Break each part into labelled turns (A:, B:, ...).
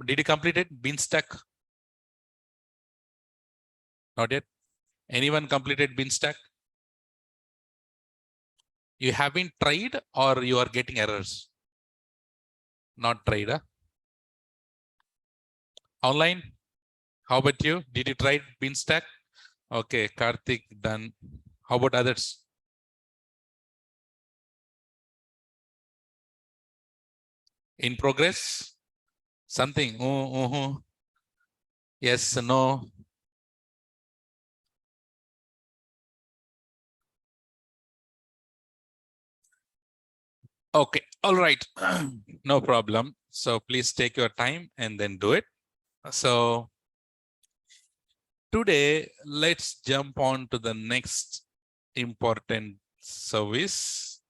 A: Did you complete it? Beanstalk? Not yet. Anyone completed Beanstalk? You haven't tried or you are getting errors? Not tried, huh? Online? How about you? Did you try Beanstalk? Okay, Karthik done. How about others? In progress? Something? Yes, no. Okay, all right. No problem. So please take your time and then do it. So today, let's jump on to the next important service.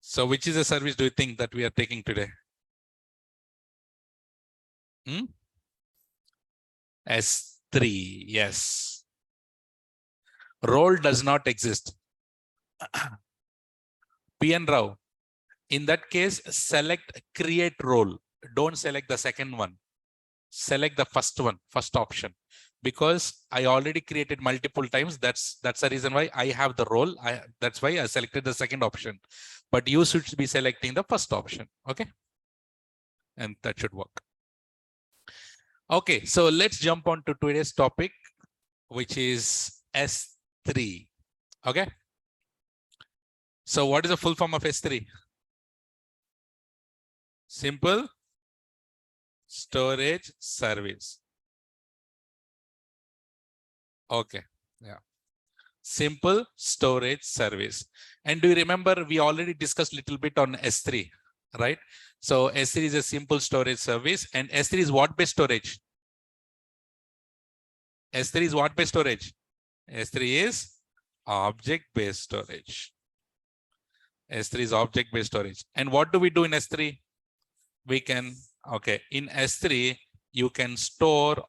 A: So which is the service do you think that we are taking today? S3, yes. Role does not exist. PN Rao, in that case, select create role. Don't select the second one. Select the first one, first option. Because I already created multiple times. That's the reason why I have the role. That's why I selected the second option. But you should be selecting the first option. Okay. And that should work. Okay, so let's jump on to today's topic, which is S3. Okay. So what is the full form of S3? Simple storage service. Okay. Yeah. Simple storage service. And do you remember we already discussed a little bit on S3, right? So S3 is a simple storage service, and S3 is what based storage? S3 is what based storage? S3 is object based storage. S3 is object based storage. And what do we do in S3? We can, okay, in S3, you can store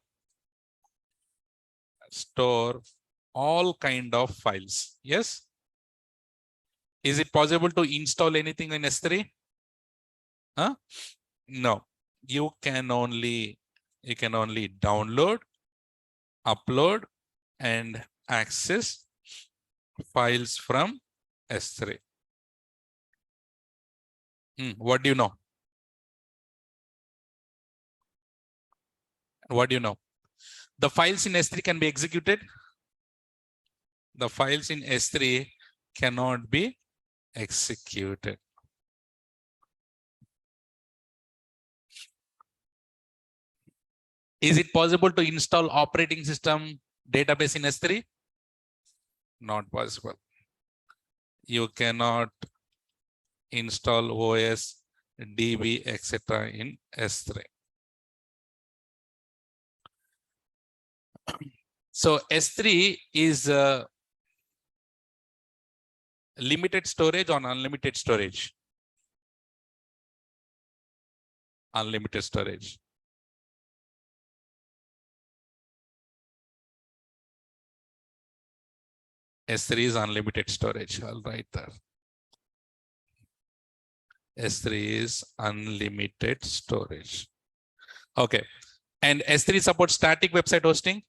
A: all kind of files. Yes. Is it possible to install anything in S3? Huh? No. You can only download, upload, and access files from S3. What do you know? What do you know? The files in S3 can be executed. The files in S3 cannot be executed. Is it possible to install operating system database in S3? Not possible. You cannot install OS, DB, etc. in S3. So S3 is limited storage or unlimited storage? Unlimited storage. S3 is unlimited storage. I'll write there. S3 is unlimited storage. Okay. And S3 supports static website hosting.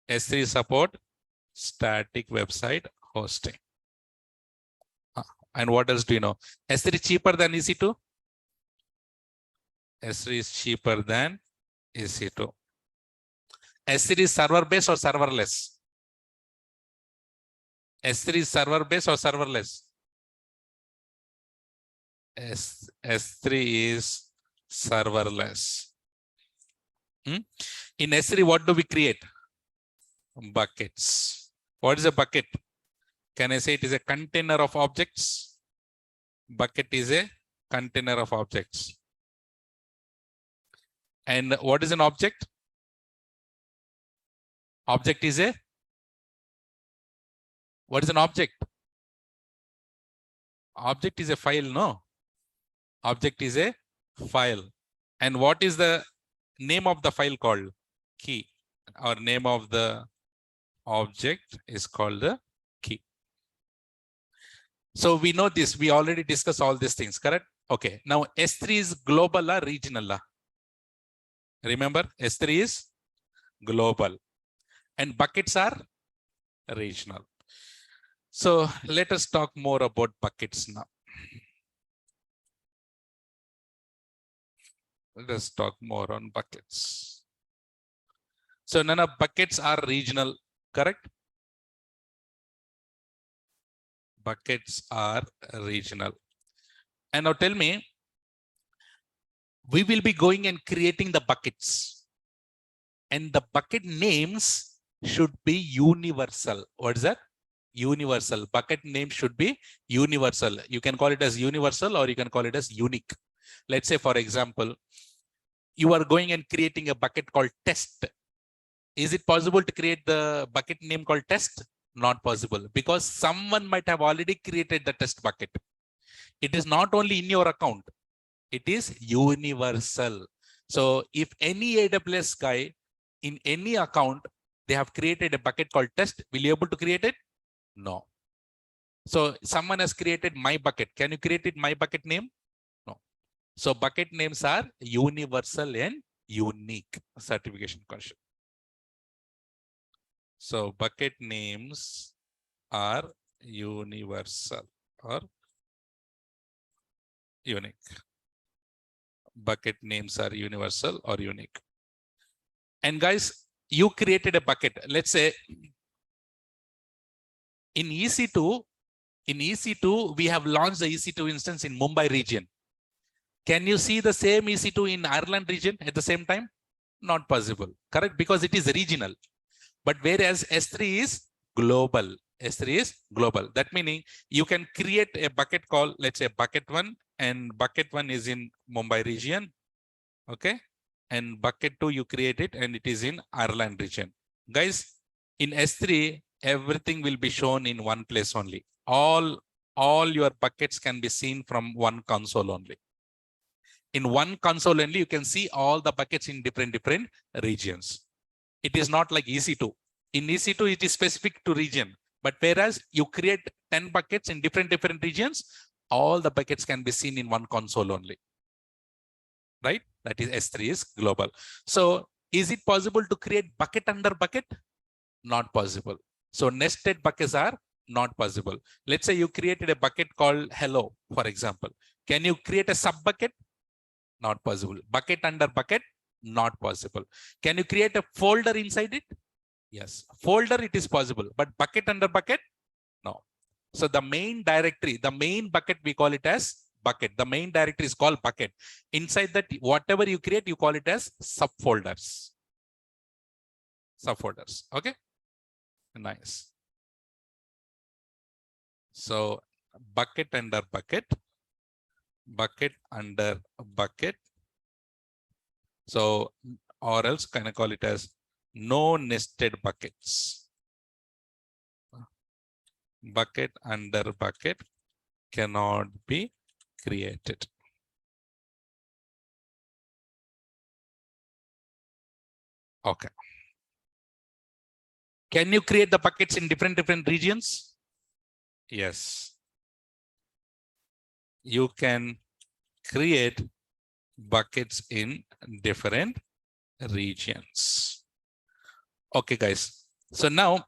A: S3 support static website hosting. And what else do you know? S3 is cheaper than EC2? S3 is cheaper than EC2. S3 is server based or serverless? S3 is server based or serverless? S3 is serverless. In S3, what do we create? Buckets. What is a bucket? Can I say it is a container of objects? Bucket is a container of objects. And what is an object? Object is a, what is an object? Object is a file, no? Object is a file. And what is the name of the file called? Key. Or name of the object is called the key. So we know this, we already discussed all these things, correct? Okay, now S3 is global or regional? Remember, S3 is global and buckets are regional. So let us talk more about buckets now. Let us talk more on buckets. So none of buckets are regional, correct? Buckets are regional. And now tell me, we will be going and creating the buckets. And the bucket names should be universal. What is that? Universal. Bucket name should be universal. You can call it as universal or you can call it as unique. Let's say, for example, you are going and creating a bucket called test. Is it possible to create the bucket name called test? Not possible, because someone might have already created the test bucket. It is not only in your account, it is universal. So if any AWS guy in any account, they have created a bucket called test, will you able to create it? No. So someone has created my bucket. Can you create it my bucket name? No. So bucket names are universal and unique. Certification question. So bucket names are universal or unique. Bucket names are universal or unique. And guys, you created a bucket. Let's say in EC2, we have launched the EC2 instance in Mumbai region. Can you see the same EC2 in Ireland region at the same time? Not possible, correct? Because it is regional. But whereas S3 is global. S3 is global. That meaning you can create a bucket called, let's say, bucket 1, and bucket 1 is in Mumbai region. Okay. And bucket 2, you create it and it is in Ireland region. Guys, in S3, everything will be shown in one place only. All your buckets can be seen from one console only. In one console only, you can see all the buckets in different regions. It is not like EC2. In EC2, it is specific to region. But whereas you create 10 buckets in different regions, all the buckets can be seen in one console only. Right? That is S3 is global. So is it possible to create bucket under bucket? Not possible. So nested buckets are not possible. Let's say you created a bucket called hello, for example. Can you create a sub bucket? Not possible. Bucket under bucket? Not possible. Can you create a folder inside it? Yes. Folder, it is possible. But bucket under bucket? No. So the main directory, the main bucket, we call it as bucket. The main directory is called bucket. Inside that, whatever you create, you call it as subfolders. Subfolders. Okay. Nice. So bucket under bucket, bucket under bucket. So, or else can I call it as no nested buckets. Bucket under bucket cannot be created. Okay. Can you create the buckets in different regions? Yes. You can create buckets in different regions. Okay, guys. So now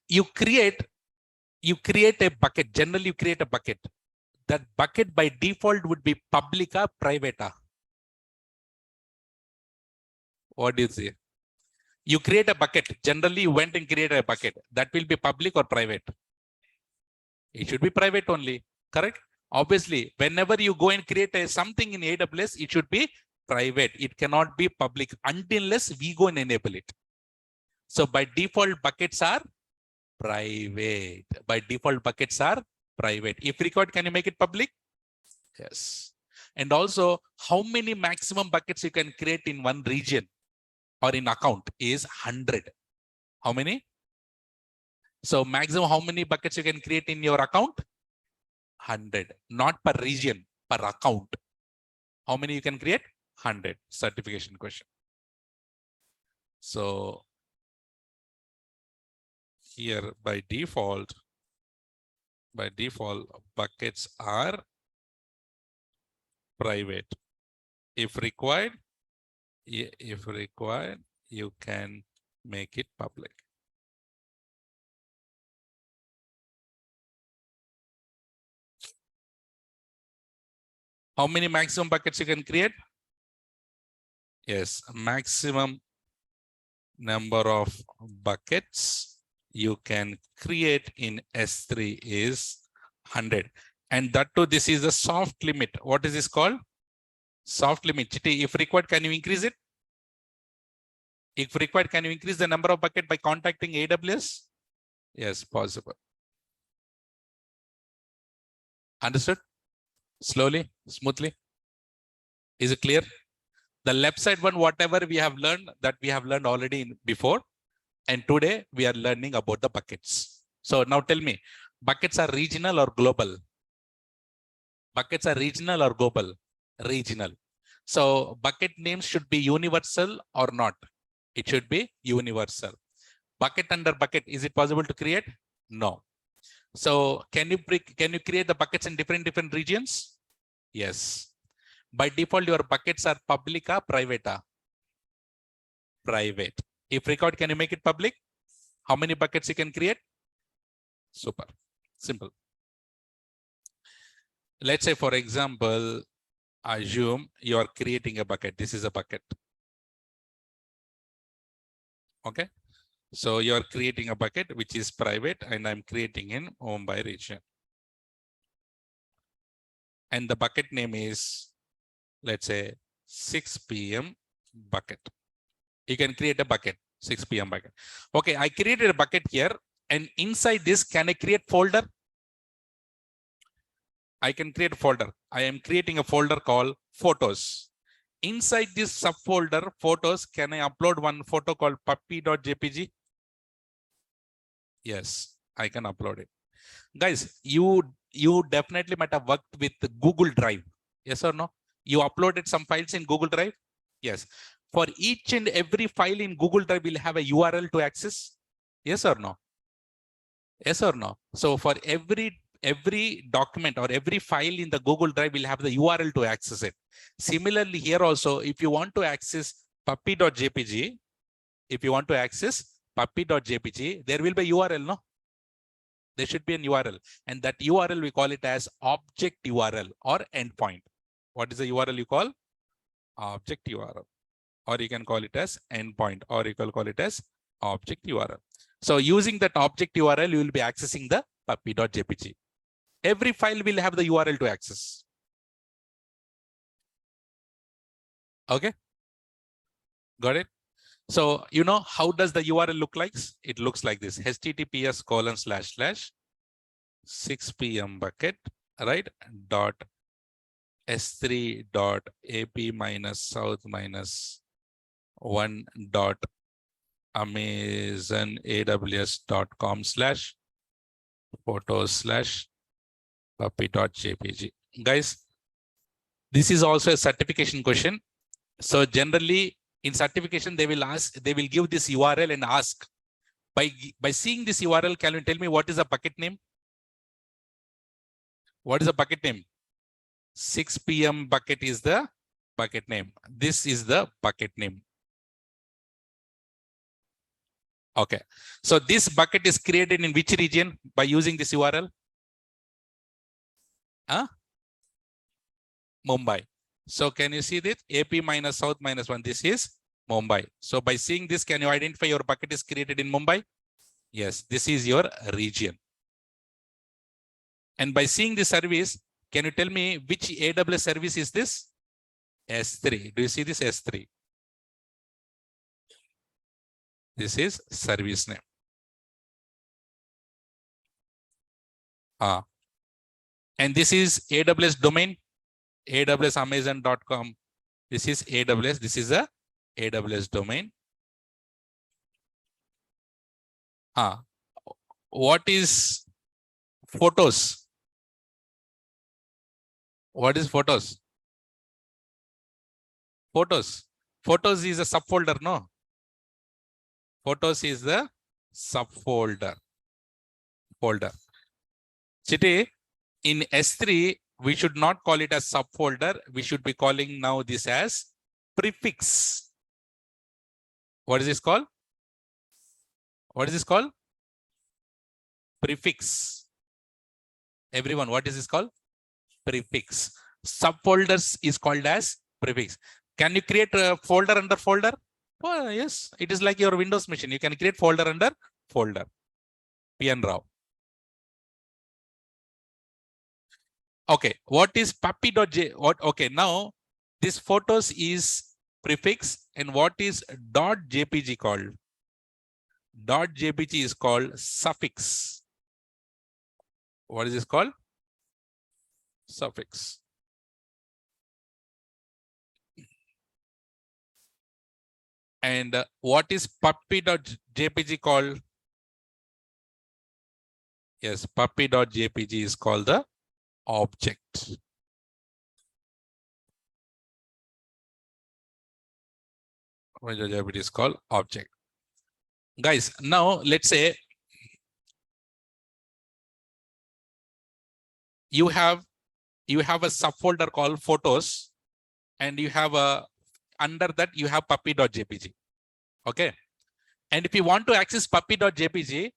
A: you create a bucket. Generally, you create a bucket. That bucket by default would be public or private. What do you say? You create a bucket. Generally, you went and created a bucket. That will be public or private? It should be private only, correct? Obviously, whenever you go and create something in AWS, it should be private. It cannot be public unless we go and enable it. So by default, buckets are private. By default, buckets are private. If required, can you make it public? Yes. And also, how many maximum buckets you can create in one region or in account is 100. How many? So maximum how many buckets you can create in your account? 100. Not per region, per account. How many you can create? 100. Certification question. So here by default, buckets are private. If required, you can make it public. How many maximum buckets you can create? Yes, maximum number of buckets you can create in S3 is 100. And that too, this is the soft limit. What is this called? Soft limit. Chitti, if required, can you increase it? If required, can you increase the number of bucket by contacting AWS? Yes, possible. Understood? Slowly, smoothly. Is it clear? The left side one, whatever we have learned, that we have learned already before. And today we are learning about the buckets. So now tell me, buckets are regional or global? Buckets are regional or global? Regional. So bucket names should be universal or not? It should be universal. Bucket under bucket, is it possible to create? No. So can you create the buckets in different regions? Yes. By default, your buckets are public or private? Private. If required, can you make it public? How many buckets you can create? Super. Simple. Let's say, for example, assume you are creating a bucket. This is a bucket. Okay. So you are creating a bucket which is private, and I'm creating in Mumbai region. And the bucket name is, let's say, 6 p.m. bucket. You can create a bucket, 6 p.m. bucket. Okay, I created a bucket here, and inside this, can I create folder? I can create a folder. I am creating a folder called photos. Inside this subfolder photos, can I upload one photo called puppy.jpg? Yes, I can upload it. Guys, you definitely might have worked with Google Drive. Yes or no? You uploaded some files in Google Drive? Yes. For each and every file in Google Drive will have a URL to access? Yes or no? Yes or no? So for every document or every file in the Google Drive will have the URL to access it. Similarly, here also, if you want to access puppy.jpg, there will be URL, no? There should be an URL, and that URL we call it as object URL or endpoint. What is the URL you call? Object URL, or you can call it as endpoint, or you can call it as object URL. So using that object URL, you will be accessing the puppy.jpg. Every file will have the URL to access. Okay, got it? So you know how does the URL look like? It looks like this: https://6 p.m. bucket, right? Dot s3 dot ap minus south minus 1 dot amazon aws.com/photos/puppy.jpg. Guys, this is also a certification question. So generally in certification, they will give this URL and ask, by seeing this URL, can you tell me what is the bucket name? What is the bucket name? 6 p.m. bucket is the bucket name. This is the bucket name. Okay. So this bucket is created in which region by using this URL? Mumbai. So can you see this? AP minus South minus 1. This is Mumbai. So by seeing this, can you identify your bucket is created in Mumbai? Yes, this is your region. And by seeing the service, can you tell me which AWS service is this? S3. Do you see this S3? This is service name. And this is AWS domain, awsamazon.com. This is AWS. This is a AWS domain. What is photos? What is photos? Photos. Photos is a subfolder, no? Photos is the subfolder. Chitti, in S3, we should not call it as subfolder. We should be calling now this as prefix. What is this called? What is this called? Prefix. Everyone, what is this called? Prefix. Subfolders is called as prefix. Can you create a folder under folder? Oh, yes, it is like your Windows machine. You can create folder under folder. PN Rao. Okay, what is puppy.j? What? Okay, now this photos is prefix, and what is .jpg called? .jpg is called suffix. What is this called? Suffix. And what is puppy.jpg called? Yes, puppy.jpg is called the object. Puppy.jpg is called object. Guys, now let's say you have a subfolder called photos, and you have a under that you have puppy.jpg. Okay. And if you want to access puppy.jpg,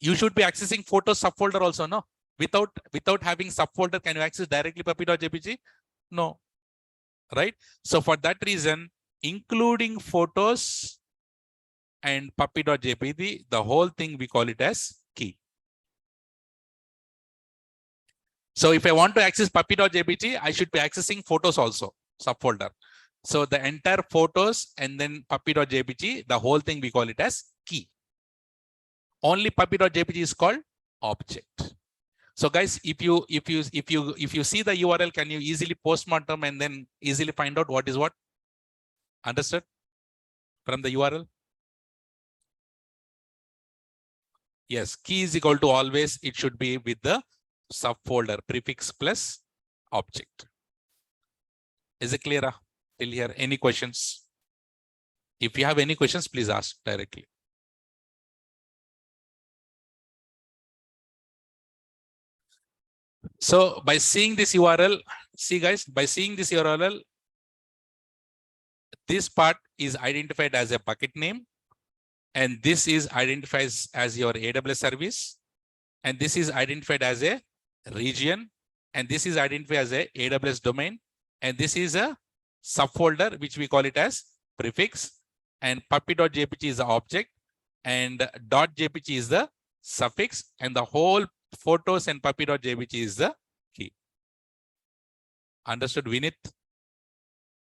A: you should be accessing photos subfolder also, no? Without having subfolder, can you access directly puppy.jpg? No. Right? So for that reason, including photos and puppy.jpg, the whole thing we call it as key. So if I want to access puppy.jpg, I should be accessing photos also, subfolder. So the entire photos and then puppy.jpg, the whole thing we call it as key. Only puppy.jpg is called object. So guys, if you see the URL, can you easily postmortem and then easily find out what is what? Understood? From the URL? Yes, key is equal to always, it should be with the subfolder prefix plus object. Is it clear till here? Any questions? If you have any questions, please ask directly. So by seeing this URL, see guys, by seeing this URL, this part is identified as a bucket name, and this is identified as your AWS service, and this is identified as a region, and this is identified as a AWS domain, and this is a subfolder which we call it as prefix, and puppy.jpg is the object, and .jpg is the suffix, and the whole photos and puppy.jpg is the key. Understood, Vinith?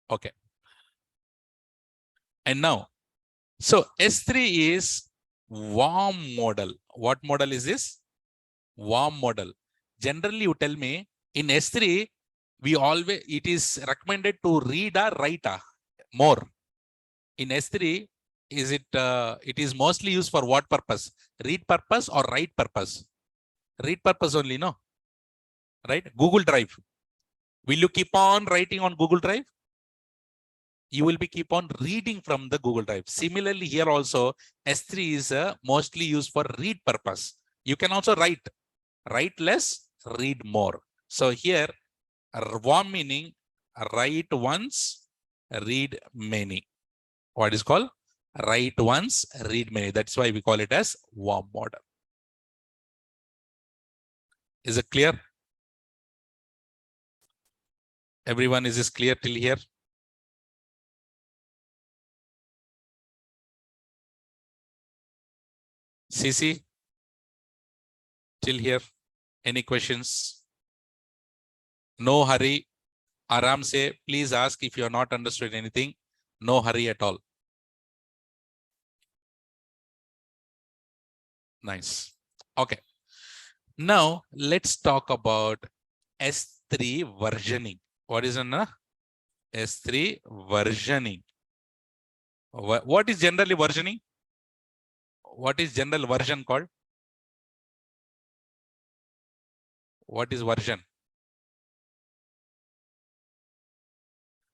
A: Okay. And now, so S3 is warm model. What model is this? Warm model. Generally, you tell me in S3, it is recommended to read or write more. In S3, it is mostly used for what purpose? Read purpose or write purpose? Read purpose only, no? Right? Google Drive. Will you keep on writing on Google Drive? You will be keep on reading from the Google Drive. Similarly, here also, S3 is mostly used for read purpose. You can also write less, read more. So here, warm meaning, write once, read many. What is called? Write once, read many. That's why we call it as warm model. Is it clear? Everyone, is this clear till here? CC, till here? Any questions? No hurry. Aram say, please ask if you are not understood anything. No hurry at all. Nice. Okay. Now let's talk about S3 versioning. What is an S3 versioning? What is generally versioning? What is general version called? What is version?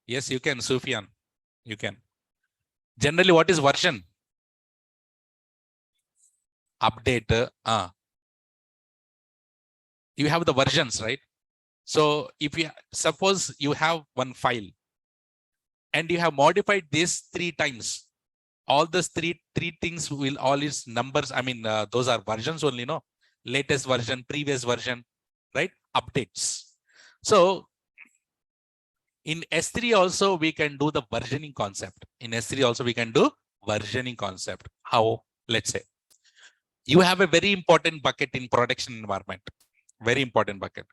A: Yes, you can, Sufyan. You can. Generally, what is version? Update. You have the versions, right? So if you suppose you have one file and you have modified this 3 times, all those three things will all its numbers. I mean, those are versions only, no? Latest version, previous version, right? Updates. So in S3 also we can do the versioning concept. In S3 also we can do versioning concept. How? Let's say you have a very important bucket in production environment. Very important bucket.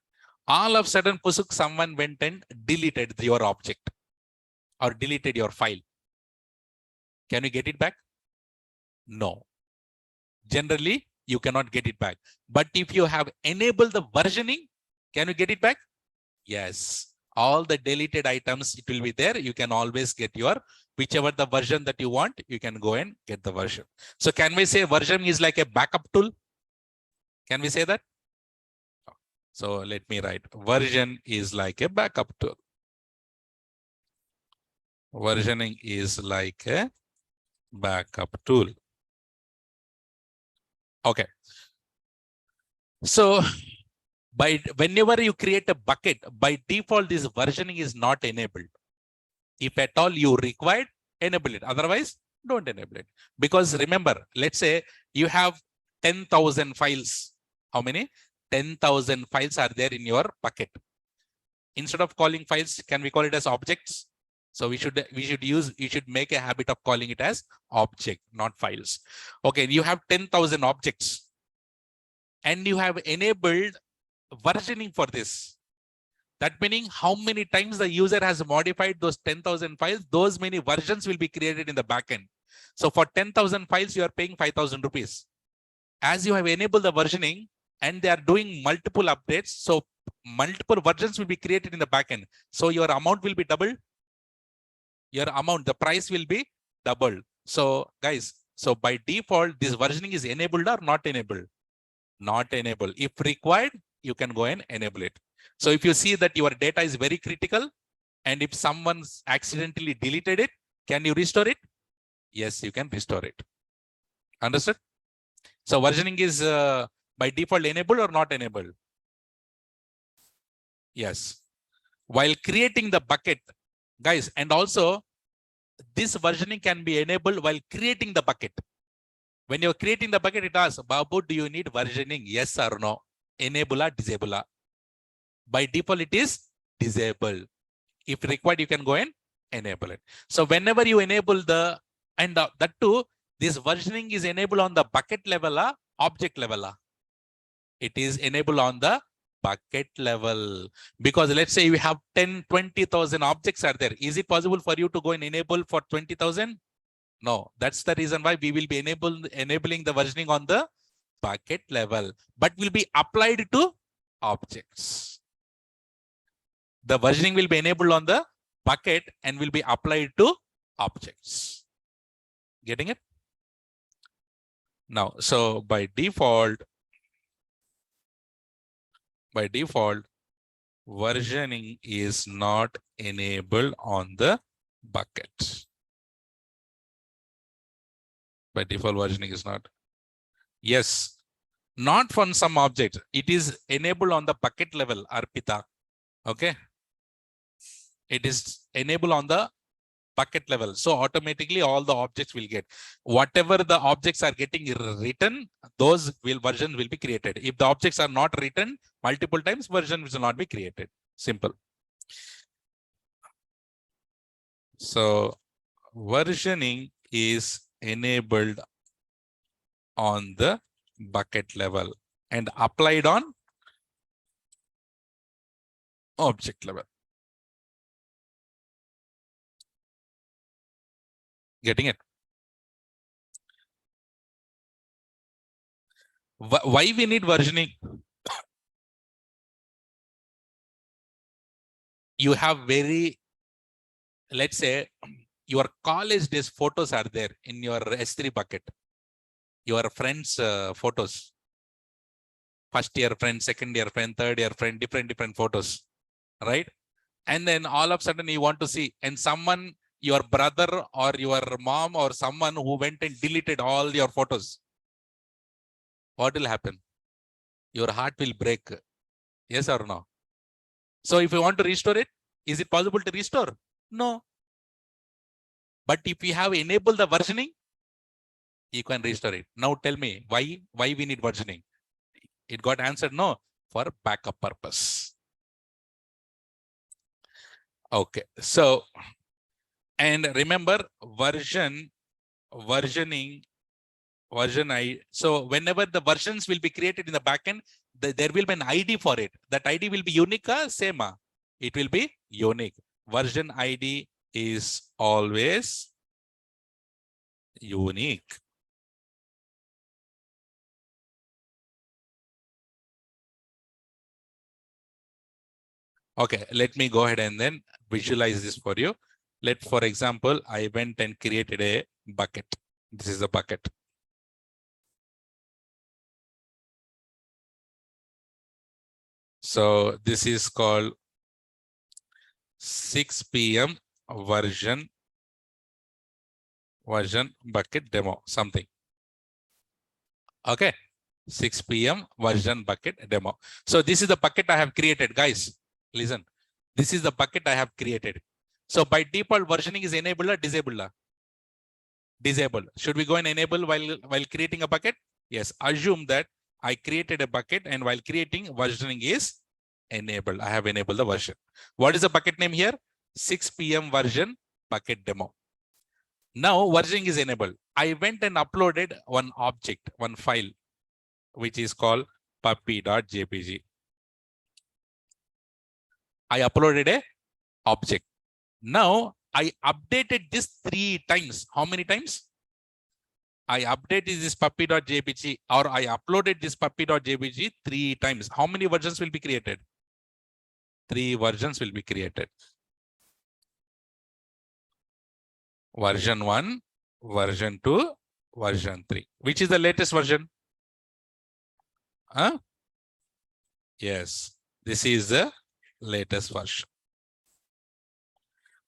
A: All of a sudden, Pusuk, someone went and deleted your object or deleted your file. Can you get it back? No. Generally, you cannot get it back. But if you have enabled the versioning, can you get it back? Yes. All the deleted items, it will be there. You can always get your, whichever the version that you want, you can go and get the version. So can we say version is like a backup tool? Can we say that? So let me write, version is like a backup tool. Versioning is like a backup tool. Okay. So whenever you create a bucket, by default, this versioning is not enabled. If at all you required, enable it. Otherwise, don't enable it. Because remember, let's say you have 10,000 files. How many? 10,000 files are there in your bucket. Instead of calling files, can we call it as objects? So you should make a habit of calling it as object, not files. Okay, you have 10,000 objects and you have enabled versioning for this. That meaning how many times the user has modified those 10,000 files, those many versions will be created in the backend. So for 10,000 files, you are paying 5,000 rupees. As you have enabled the versioning and they are doing multiple updates, so multiple versions will be created in the backend. So your amount will be doubled. Your amount, the price will be doubled. So guys, so by default, this versioning is enabled or not enabled? Not enabled. If required, you can go and enable it. So if you see that your data is very critical and if someone's accidentally deleted it, can you restore it? Yes, you can restore it. Understood? So versioning is by default enabled or not enabled? Yes. While creating the bucket, guys, and also this versioning can be enabled while creating the bucket. When you're creating the bucket, it asks, Babu, do you need versioning? Yes or no? Enable or disable? By default, it is disabled. If required, you can go and enable it. So whenever you enable the, and that too, this versioning is enabled on the bucket level, object level. It is enabled on the bucket level. Because let's say you have 10, 20,000 objects are there. Is it possible for you to go and enable for 20,000? No, that's the reason why we will be enabling the versioning on the bucket level, but will be applied to objects. The versioning will be enabled on the bucket and will be applied to objects. Getting it? Now, so by default, versioning is not enabled on the bucket. By default, versioning is not. Yes, not from some object. It is enabled on the bucket level, Arpita. Okay. It is enabled on the bucket level. So automatically all the objects will get. Whatever the objects are getting written, those versions will be created. If the objects are not written multiple times, versions will not be created. Simple. So versioning is enabled on the bucket level and applied on object level. Getting it? Why we need versioning? You have very, let's say, your college days photos are there in your S3 bucket. Your friends' photos. First year friend, second year friend, third year friend, different photos, right? And then all of a sudden you want to see, and someone, your brother or your mom or someone who went and deleted all your photos. What will happen? Your heart will break. Yes or no? So if you want to restore it, is it possible to restore? No. But if you have enabled the versioning, you can restore it. Now tell me why we need versioning? It got answered no, for backup purpose. Okay, so and remember versioning version I. So whenever the versions will be created in the backend, there will be an ID for it. That ID will be unique, same. It will be unique. Version ID is always unique. Okay, let me go ahead and then visualize this for you. For example, I went and created a bucket. This is a bucket. So this is called 6 p.m. version bucket demo, something. Okay, 6 p.m. version bucket demo. So this is the bucket I have created, guys. Listen, this is the bucket I have created. So by default, versioning is enabled or disabled? Disabled. Should we go and enable while creating a bucket? Yes. Assume that I created a bucket and while creating, versioning is enabled. I have enabled the version. What is the bucket name here? 6 p.m. version bucket demo. Now versioning is enabled. I went and uploaded one object, one file, which is called puppy.jpg. I uploaded a object. Now I updated this 3 times. How many times? I updated this puppy.jpg or I uploaded this puppy.jpg 3 times. How many versions will be created? 3 versions will be created. Version 1, version 2, version 3. Which is the latest version? Huh? Yes, this is the latest version.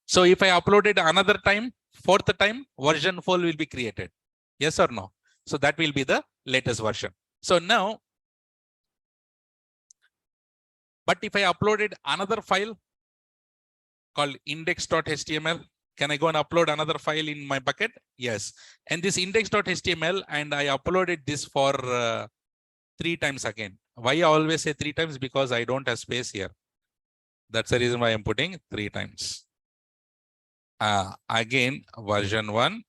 A: So if I uploaded another time, 4th time, version 4 will be created. Yes or no? So that will be the latest version. So now, but if I uploaded another file called index.html, can I go and upload another file in my bucket? Yes. And this index.html, and I uploaded this for 3 times again. Why I always say 3 times? Because I don't have space here. That's the reason why I'm putting 3 times. Again, version 1.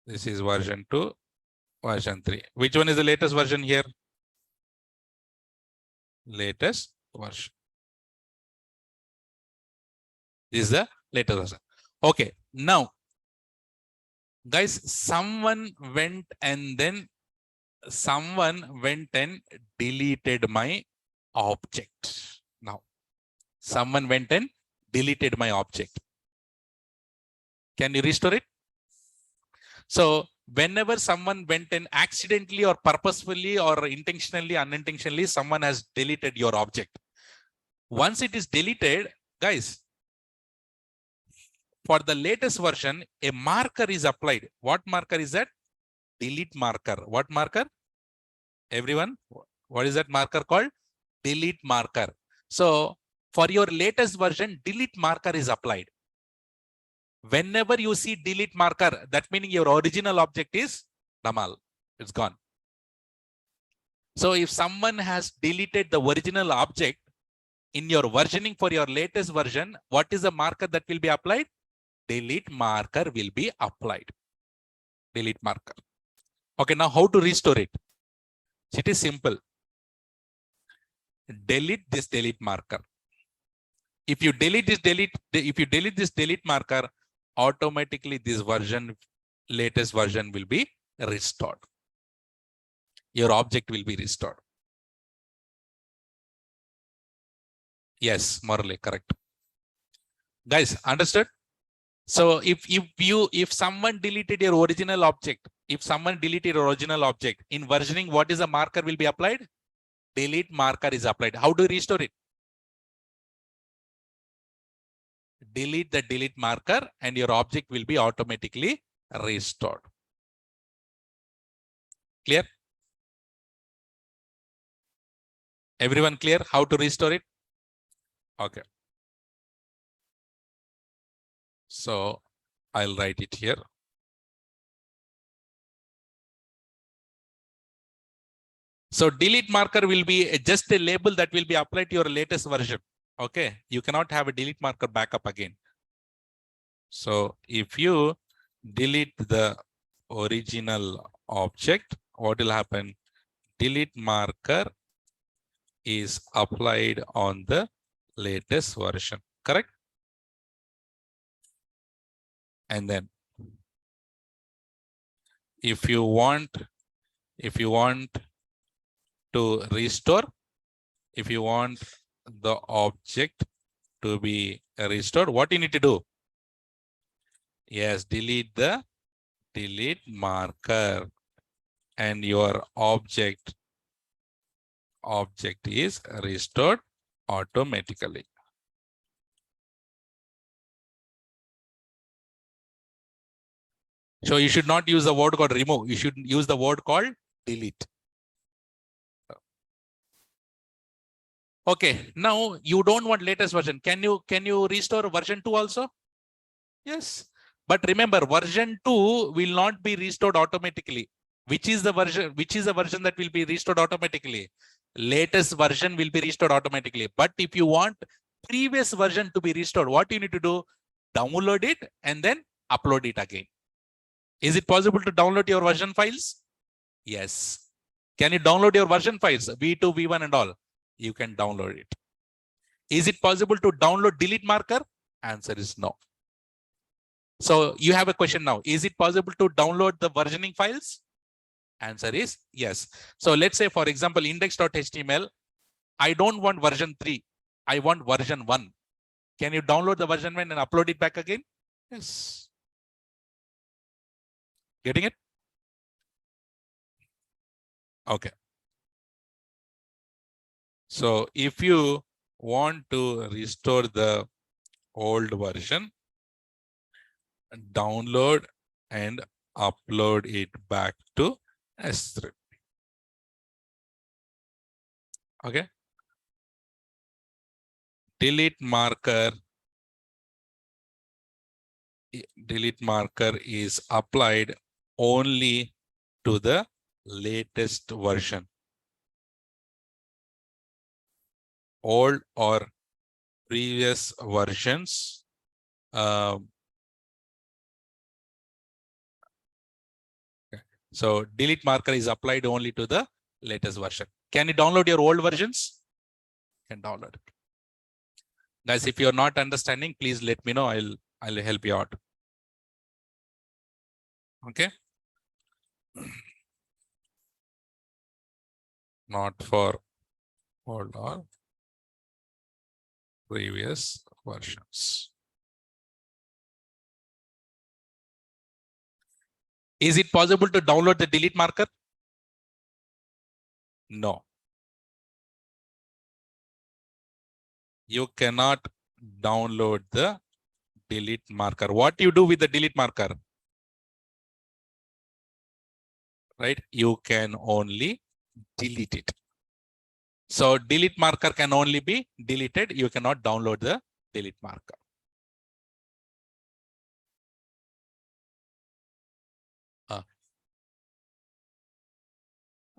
A: This is version 2, version 3. Which one is the latest version here? Latest version. This is the latest version. Okay. Now, guys, someone went and deleted my object. Now, someone went and deleted my object. Can you restore it? So whenever someone went and accidentally or purposefully or intentionally, unintentionally, someone has deleted your object. Once it is deleted, guys, for the latest version, a marker is applied. What marker is that? Delete marker. What marker? Everyone, what is that marker called? Delete marker. So for your latest version, delete marker is applied. Whenever you see delete marker, that meaning your original object is Damal. It's gone. So if someone has deleted the original object in your versioning for your latest version, what is the marker that will be applied? Delete marker will be applied. Delete marker. Okay, now how to restore it? It is simple. Delete this delete marker. If you delete this delete marker, automatically this version, latest version will be restored. Your object will be restored. Yes, morally correct. Guys, understood? So if someone deleted your original object, in versioning, what is the marker will be applied? Delete marker is applied. How do you restore it? Delete the delete marker and your object will be automatically restored. Clear? Everyone clear how to restore it? Okay. So I'll write it here. So delete marker will be just a label that will be applied to your latest version. Okay. You cannot have a delete marker backup again. So if you delete the original object, what will happen? Delete marker is applied on the latest version, correct? And then if you want to restore, if you want the object to be restored, what you need to do? Yes, delete marker, and your object is restored automatically. So you should not use the word called remove. You should use the word called delete. Okay, now you don't want latest version. Can you restore version 2 also? Yes. But remember, version 2 will not be restored automatically. Which is the version that will be restored automatically? Latest version will be restored automatically. But if you want previous version to be restored, what you need to do? Download it and then upload it again. Is it possible to download your version files? Yes. Can you download your version files? V2, V1 and all. You can download it. Is it possible to download delete marker? Answer is no. So you have a question now. Is it possible to download the versioning files? Answer is yes. So let's say, for example, index.html, I don't want version 3. I want version 1. Can you download the version 1 and upload it back again? Yes. Getting it? Okay. So if you want to restore the old version, download and upload it back to S3. Okay. Delete marker is applied only to the latest version. Old or previous versions, so delete marker is applied only to the latest version. Can you download your old versions? Can download it. Guys, if you're not understanding, please let me know. I'll help you out. Okay. Not for old or previous versions. Is it possible to download the delete marker? No. You cannot download the delete marker. What you do with the delete marker? Right? You can only delete it. So delete marker can only be deleted. You cannot download the delete marker.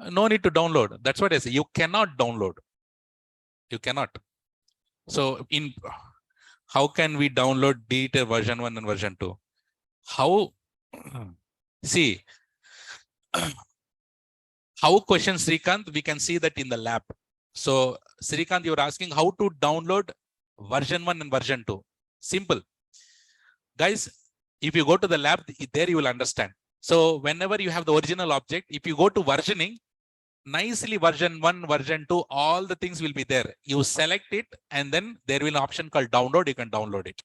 A: No need to download. That's what I say. You cannot download. You cannot. So how can we download deleted version 1 and version 2? How? See, how question Srikanth, we can see that in the lab. So Srikanth, you're asking how to download version 1 and version 2. Simple. Guys, if you go to the lab, there you will understand. So whenever you have the original object, if you go to versioning, nicely version 1, version 2, all the things will be there. You select it and then there will be an option called download. You can download it.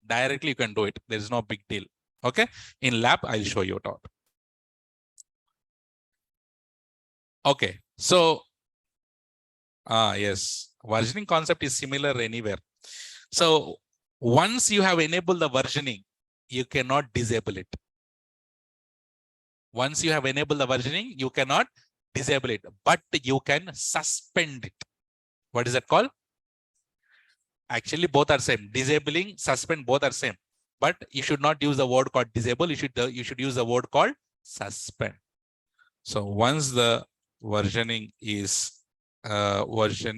A: Directly you can do it. There is no big deal. Okay. In lab, I'll show you out. Okay. So, yes, versioning concept is similar anywhere. So once you have enabled the versioning, you cannot disable it. Once you have enabled the versioning, you cannot disable it, but you can suspend it. What is that called? Actually, both are same. Disabling, suspend, both are same. But you should not use the word called disable. You should use the word called suspend. So once the versioning is once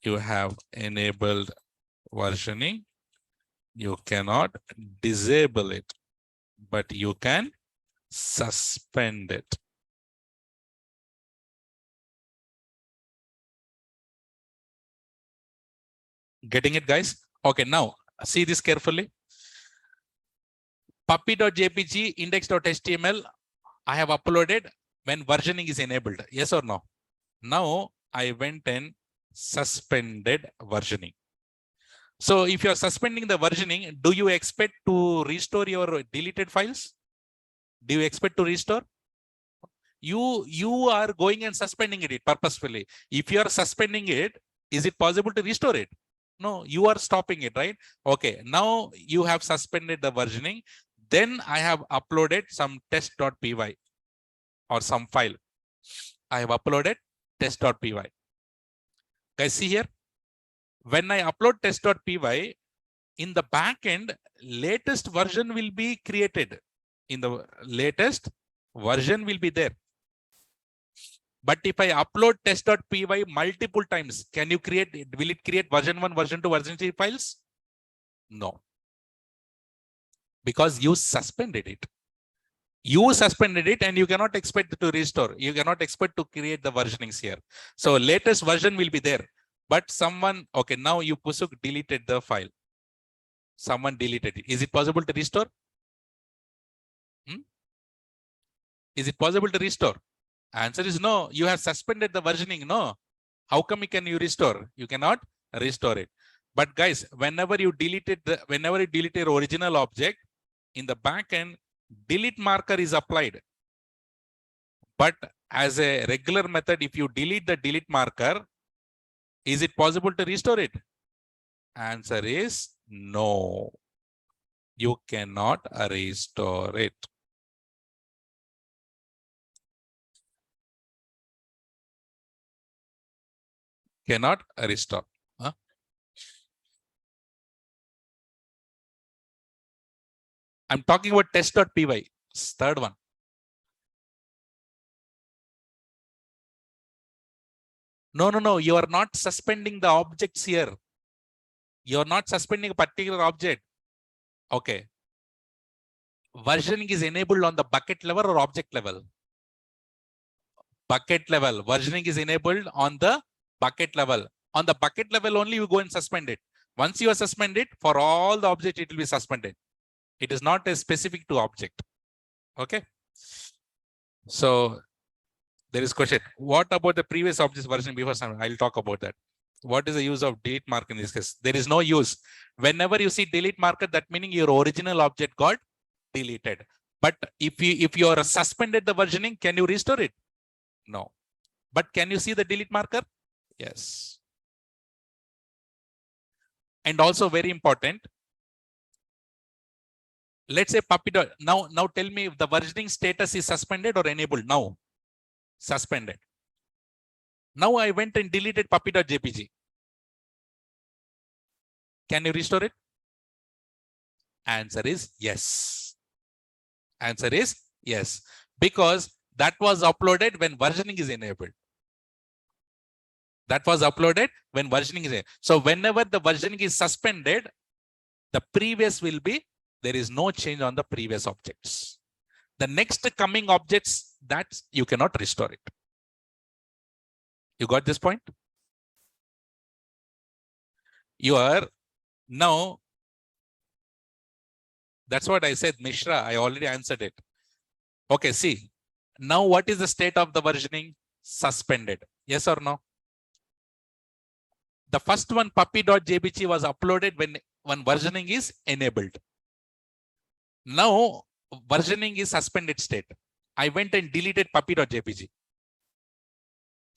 A: you have enabled versioning, you cannot disable it, but you can suspend it. Getting it, guys? Okay, now see this carefully. Puppy.jpg, index.html, I have uploaded when versioning is enabled. Yes or no? Now I went and suspended versioning. So if you are suspending the versioning, do you expect to restore your deleted files? Do you expect to restore? You are going and suspending it purposefully. If you are suspending it, is it possible to restore it? No, you are stopping it, right? Okay, now you have suspended the versioning. Then I have uploaded some test.py or some file. I have uploaded test.py. Guys, see here. When I upload test.py, in the backend, latest version will be created. In the latest version will be there. But if I upload test.py multiple times, will it create version 1, version 2, version 3 files? No. Because you suspended it. You suspended it and you cannot expect to restore. You cannot expect to create the versionings here. So latest version will be there. But someone, okay, now you Pusuk deleted the file. Someone deleted it. Is it possible to restore? Is it possible to restore? Answer is no. You have suspended the versioning. No. How come you restore? You cannot restore it. But guys, whenever you delete your original object, in the backend, delete marker is applied. But as a regular method, if you delete the delete marker, is it possible to restore it? Answer is no. You cannot restore it. Cannot restore. Huh? I'm talking about test.py. Third one. No. You are not suspending the objects here. You are not suspending a particular object. Okay. Versioning is enabled on the bucket level or object level? Bucket level. Versioning is enabled on the bucket level. On the bucket level only, you go and suspend it. Once you are suspended, for all the objects, it will be suspended. It is not a specific to object. Okay. So there is question. What about the previous objects version before? I'll talk about that. What is the use of delete marker in this case? There is no use. Whenever you see delete marker, that meaning your original object got deleted. But if you are suspended the versioning, can you restore it? No. But can you see the delete marker? Yes. And also very important. Let's say puppy. Now tell me if the versioning status is suspended or enabled. Now suspended. Now I went and deleted puppy.jpg. Can you restore it? Answer is yes. Answer is yes. Because that was uploaded when versioning is enabled. That was uploaded when versioning is enabled. So whenever the versioning is suspended, the previous will be, there is no change on the previous objects. The next coming objects, that you cannot restore it. You got this point? You are now, that's what I said, Mishra, I already answered it. Okay, see, now what is the state of the versioning? Suspended. Yes or no? The first one, puppy.jpg, was uploaded when versioning is enabled. Now, versioning is suspended state. I went and deleted puppy.jpg.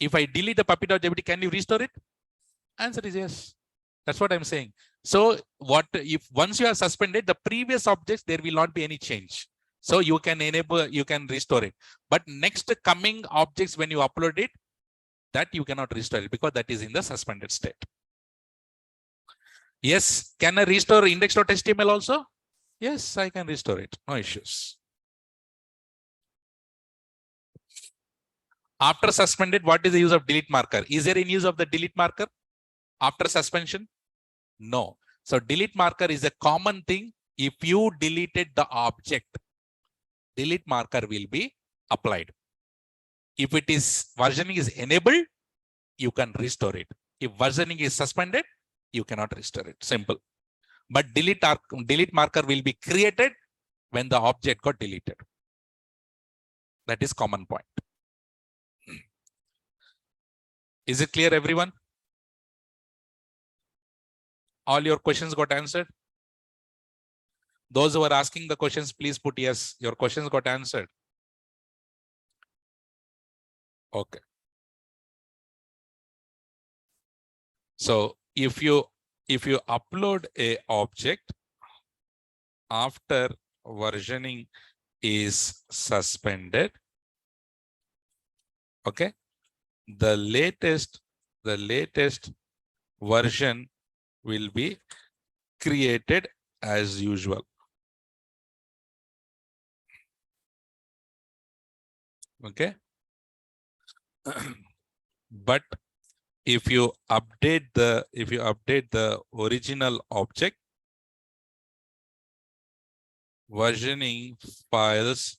A: If I delete the puppy.jpg, can you restore it? Answer is yes. That's what I'm saying. So what if once you are suspended, the previous objects, there will not be any change. So you can enable, you can restore it. But next coming objects, when you upload it, that you cannot restore it because that is in the suspended state. Yes, can I restore index.html also? Yes, I can restore it. No issues. After suspended, what is the use of delete marker? Is there any use of the delete marker after suspension? No. So delete marker is a common thing. If you deleted the object, delete marker will be applied. If it is versioning is enabled, you can restore it. If versioning is suspended, you cannot restore it. Simple. But delete marker will be created when the object got deleted. That is common point. Is it clear, everyone? All your questions got answered? Those who are asking the questions, please put yes. Your questions got answered. Okay. So if you upload a object after versioning is suspended, okay, the latest version will be created as usual. Okay. But if you update the original object, versioning files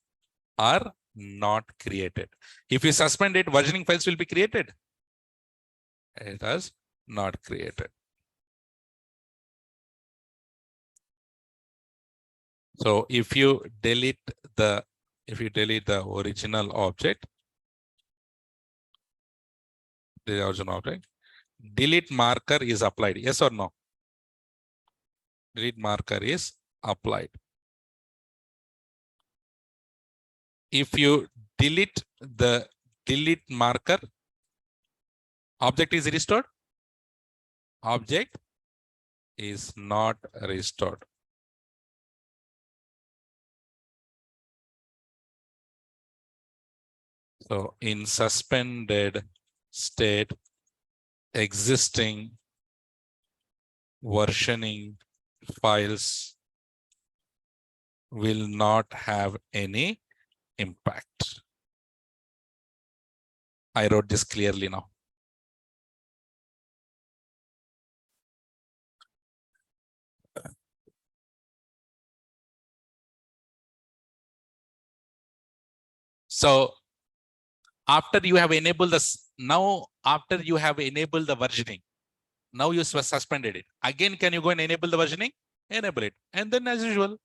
A: are not created. If you suspend it, versioning files will be created. It is not created. So if you delete the original object, delete marker is applied. Yes or no? Delete marker is applied. If you delete the delete marker, object is restored? Object is not restored. So in suspended state, existing versioning files will not have any impact. I wrote this clearly now. So after you have enabled this, now after you have enabled the versioning, now you suspended it. Again, can you go and enable the versioning? Enable it. And then as usual.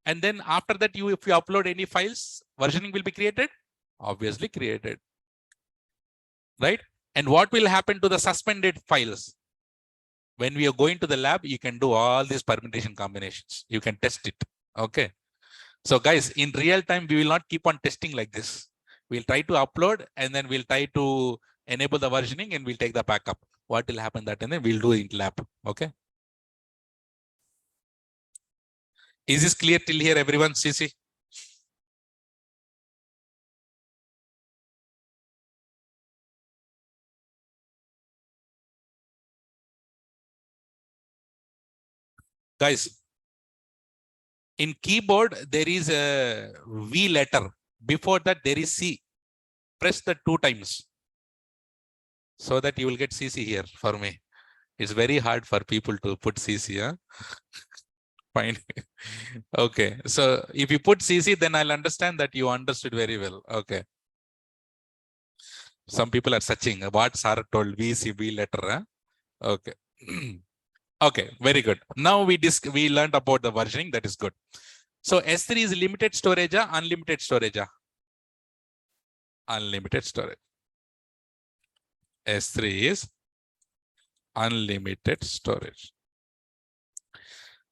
A: And then after that, if you upload any files, versioning will be created? Obviously created. Right? And what will happen to the suspended files? When we are going to the lab, you can do all these permutation combinations. You can test it. Okay. So guys, in real time, we will not keep on testing like this. We'll try to upload and then we'll try to enable the versioning and we'll take the backup. What will happen that and then we'll do it in lab. Okay. Is this clear till here, everyone? CC? Guys, in keyboard, there is a V letter. Before that, there is C. Press the 2 times so that you will get CC here for me. It's very hard for people to put CC. Huh? Fine. Okay. So if you put CC, then I'll understand that you understood very well. Okay. Some people are searching what Sarah told VCB letter. Huh? Okay. Okay. Very good. Now we learned about the versioning. That is good. So S3 is limited storage, unlimited storage. Unlimited storage. S3 is unlimited storage.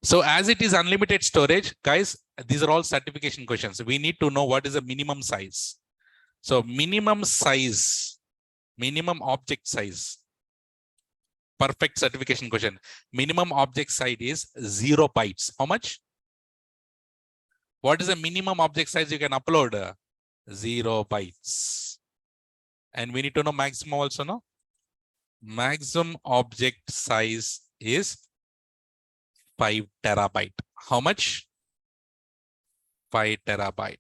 A: So as it is unlimited storage, guys, these are all certification questions. We need to know what is the minimum size. So minimum size, minimum object size. Perfect certification question. Minimum object size is 0 bytes. How much? What is the minimum object size you can upload? 0 bytes. And we need to know maximum also, no? Maximum object size is 5 terabyte. How much? 5 terabyte.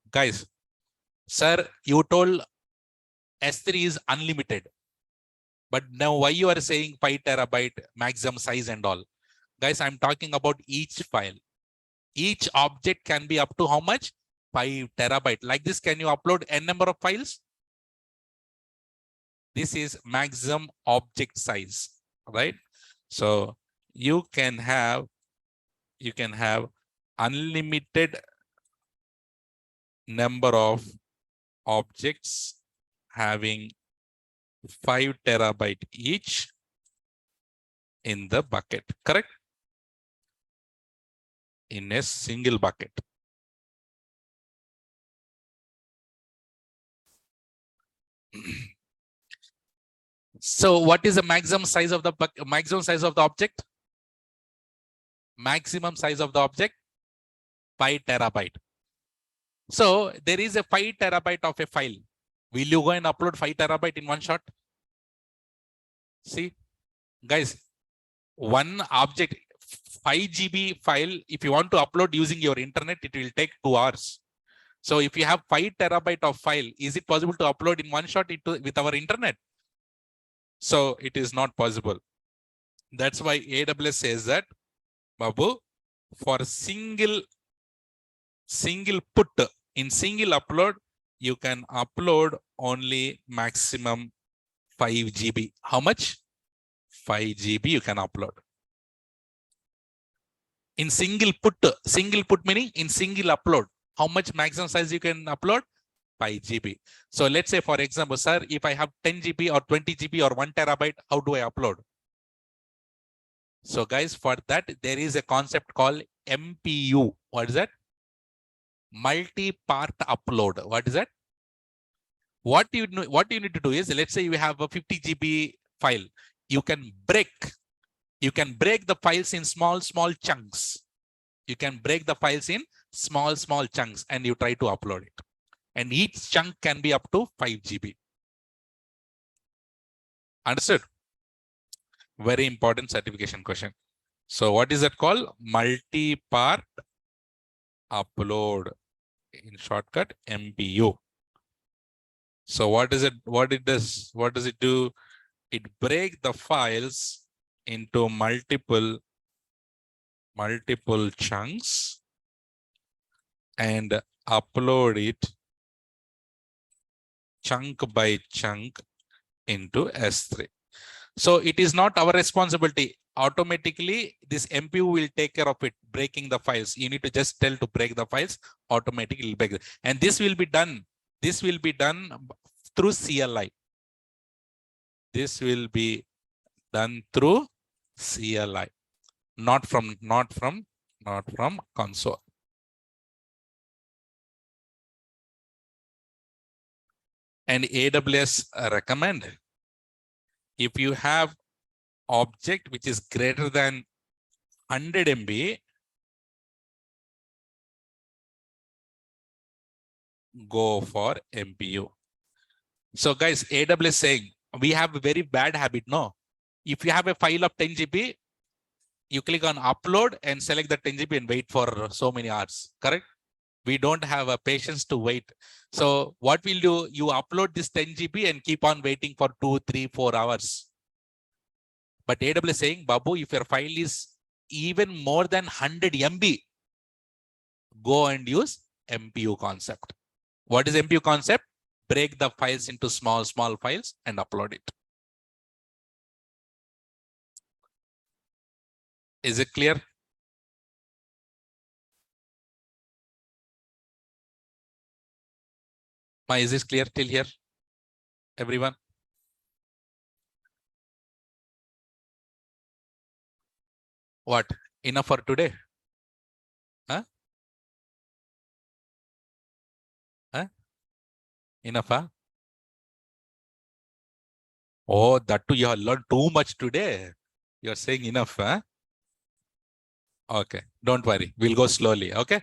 A: Guys, sir, you told S3 is unlimited. But now why you are saying 5 terabyte maximum size and all? Guys, I'm talking about each file. Each object can be up to how much? 5 terabyte. Like this, can you upload n number of files? This is maximum object size, right? So you can have unlimited number of objects having 5 terabyte each in the bucket, correct? In a single bucket. So what is the maximum size of the object? Maximum size of the object, 5 terabyte. So there is a 5 terabyte of a file. Will you go and upload 5 terabyte in one shot? See, guys, one object, 5 GB file, if you want to upload using your internet, it will take 2 hours. So if you have 5 terabyte of file, is it possible to upload in one shot with our internet? So it is not possible. That's why AWS says that, Babu, for single put, in single upload, you can upload only maximum 5 GB. How much? 5 GB you can upload. In single put meaning in single upload, how much maximum size you can upload? 5 GB. So let's say, for example, sir, if I have 10 GB or 20 GB or 1 terabyte, how do I upload? So guys, for that, there is a concept called MPU. What is that? Multi-part upload. What is that? What you need to do is, let's say you have a 50 GB file. You can break the files in small chunks. You can break the files in small chunks and you try to upload it. And each chunk can be up to 5 GB. Understood? Very important certification question. So what is that called? Multi-part upload. In shortcut, MPU. So what is it? What does it do? It breaks the files into multiple chunks and upload it chunk by chunk into S3. So it is not our responsibility. Automatically, this MPU will take care of it, breaking the files. You need to just tell to break the files, automatically break it. And this will be done. This will be done through CLI. This will be done through CLI, not from console. And AWS recommend, if you have object which is greater than 100 MB, go for MPU. So guys, AWS saying, we have a very bad habit, no? If you have a file of 10 GB, you click on upload and select the 10 GB and wait for so many hours, correct? We don't have a patience to wait. So what we'll do, you upload this 10 GB and keep on waiting for 2, 3, 4 hours. But AWS is saying, Babu, if your file is even more than 100 MB, go and use MPU concept. What is MPU concept? Break the files into small files and upload it. Is it clear? Is this clear till here, everyone? What? Enough for today? Huh? Huh? Enough, huh? Oh, that too, you have learned too much today. You're saying enough, huh? Okay, don't worry. We'll go slowly, okay?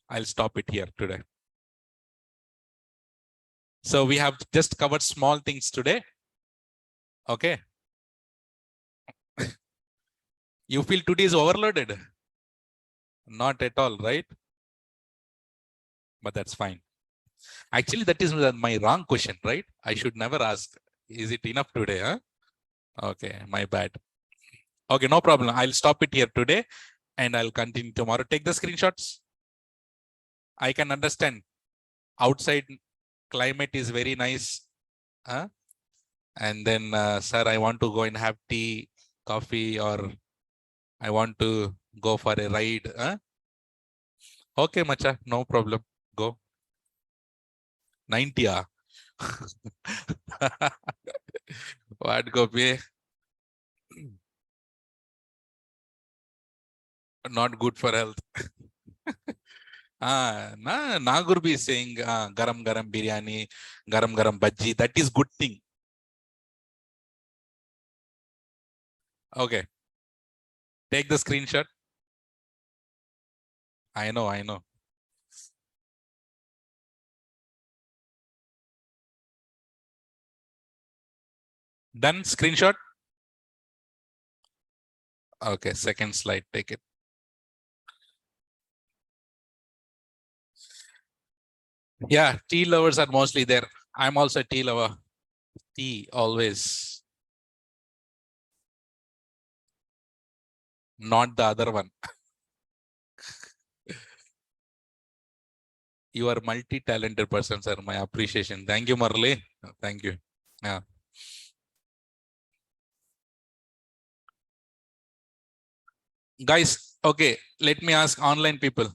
A: I'll stop it here today. So we have just covered small things today. Okay. You feel today is overloaded? Not at all, right? But that's fine. Actually, that is my wrong question, right? I should never ask, is it enough today? Huh? Okay, my bad. Okay, no problem. I'll stop it here today and I'll continue tomorrow. Take the screenshots. I can understand outside climate is very nice. Huh? And then, sir, I want to go and have tea, coffee, or I want to go for a ride. Huh? Okay, Macha, no problem. Go. 90. What go pay? Not good for health. Nagur be saying garam garam biryani, garam garam bhaji. That is good thing. Okay. Take the screenshot. I know, I know. Done screenshot. Okay, second slide, take it. Yeah, tea lovers are mostly there. I'm also a tea lover. Tea always. Not the other one. You are multi-talented person, sir. My appreciation. Thank you, Marley. Thank you. Yeah. Guys, okay, let me ask online people.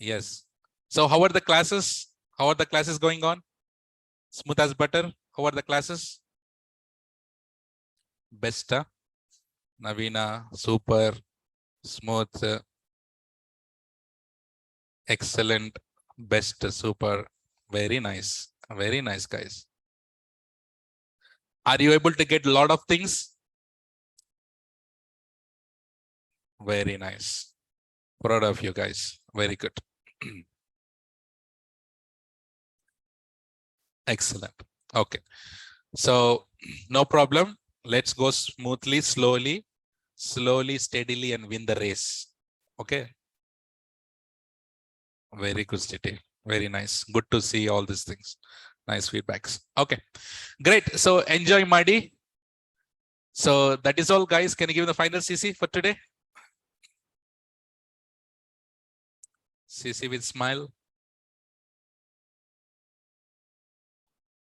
A: Yes. So how are the classes? How are the classes going on? Smooth as butter. How are the classes? Best. Navina, super, smooth, excellent, best, super. Very nice. Very nice, guys. Are you able to get a lot of things? Very nice. Proud of you guys. Very good. Excellent. Okay. So no problem. Let's go smoothly, slowly, steadily, and win the race. Okay. Very good, Stiti. Very nice. Good to see all these things. Nice feedbacks. Okay. Great. So enjoy, Madi. So that is all, guys. Can you give the final CC for today? CC with smile.